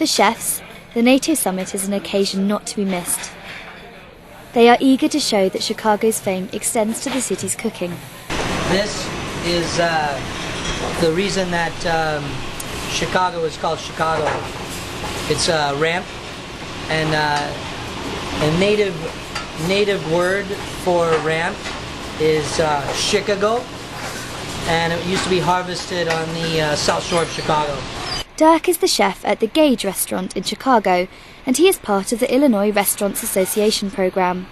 For chefs, the NATO summit is an occasion not to be missed. They are eager to show that Chicago's fame extends to the city's cooking. This is the reason that Chicago is called Chicago. It's a ramp, and a native word for ramp is Chicago, and it used to be harvested on the south shore of Chicago. Dirk is the chef at the Gage restaurant in Chicago, and he is part of the Illinois Restaurants Association program.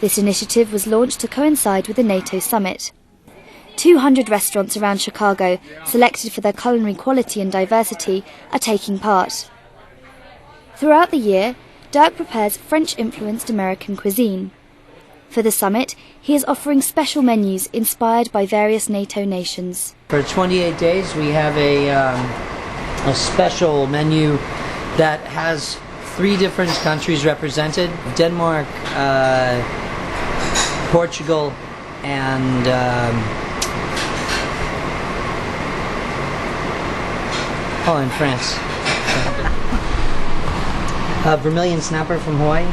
This initiative was launched to coincide with the NATO summit. 200 restaurants around Chicago, selected for their culinary quality and diversity, are taking part. Throughout the year, Dirk prepares French-influenced American cuisine. For the summit, he is offering special menus inspired by various NATO nations. For 28 days, we have a special menu that has 3 different countries represented: Denmark, Portugal, and France. Vermilion snapper from Hawaii,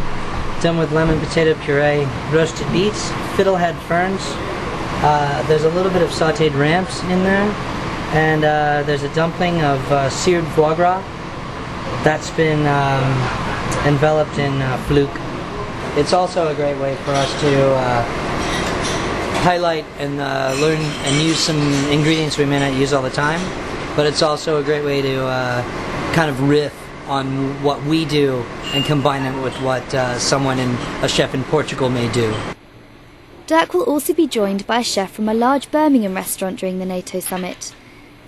done with lemon potato puree, roasted beets, fiddlehead ferns. There's a little bit of sautéed ramps in there, and there's a dumpling of seared foie gras that's been enveloped in fluke. It's also a great way for us to highlight and learn and use some ingredients we may not use all the time, but it's also a great way to kind of riff on what we do and combine it with what a chef in Portugal may do. Dirk will also be joined by a chef from a large Birmingham restaurant during the NATO summit.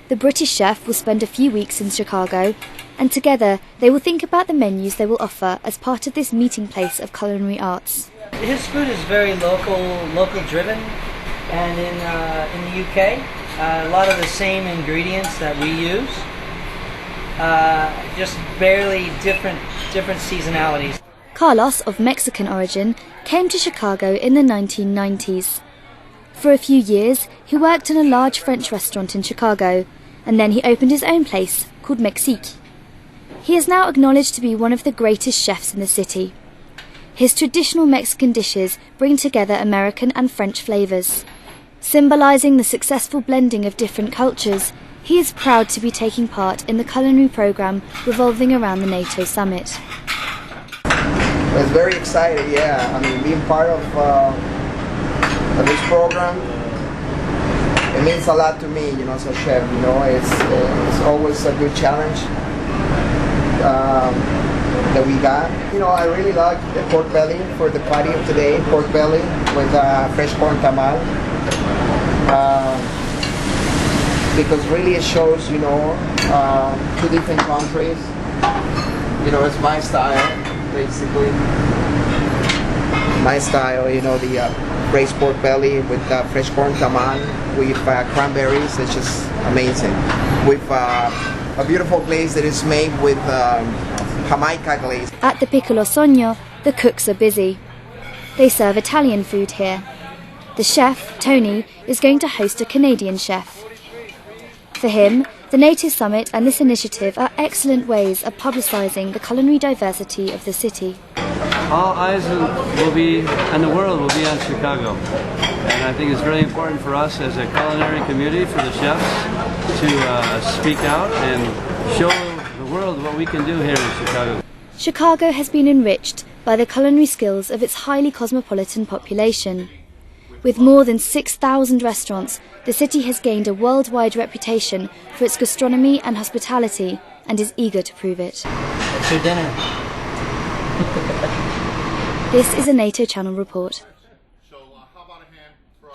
The British chef will spend a few weeks in Chicago, and together they will think about the menus they will offer as part of this meeting place of culinary arts. His food is very local driven, and in the UK, a lot of the same ingredients that we use, just barely different seasonalities. Carlos, of Mexican origin, came to Chicago in the 1990s. For a few years, he worked in a large French restaurant in Chicago, and then he opened his own place, called Mexique. He is now acknowledged to be one of the greatest chefs in the city. His traditional Mexican dishes bring together American and French flavours. Symbolising the successful blending of different cultures, he is proud to be taking part in the culinary programme revolving around the NATO summit. I was very excited, yeah. I mean, being part of this program, it means a lot to me, you know, as a chef. You know, it's always a good challenge that we got. You know, I really like the pork belly for the party of today. Pork belly with fresh corn tamal, because really it shows, you know, 2 different countries. You know, it's my style. Basically, my style, you know, the braised pork belly with fresh corn tamal with cranberries. It's just amazing. With a beautiful glaze that is made with Jamaica glaze. At the Piccolo Sogno, the cooks are busy. They serve Italian food here. The chef, Tony, is going to host a Canadian chef. For him, the NATO summit and this initiative are excellent ways of publicising the culinary diversity of the city. All eyes will be, and the world will be on Chicago. And I think it's really important for us as a culinary community, for the chefs, to speak out and show the world what we can do here in Chicago. Chicago has been enriched by the culinary skills of its highly cosmopolitan population. With more than 6,000 restaurants, the city has gained a worldwide reputation for its gastronomy and hospitality, and is eager to prove it. It's your dinner. This is a NATO Channel report.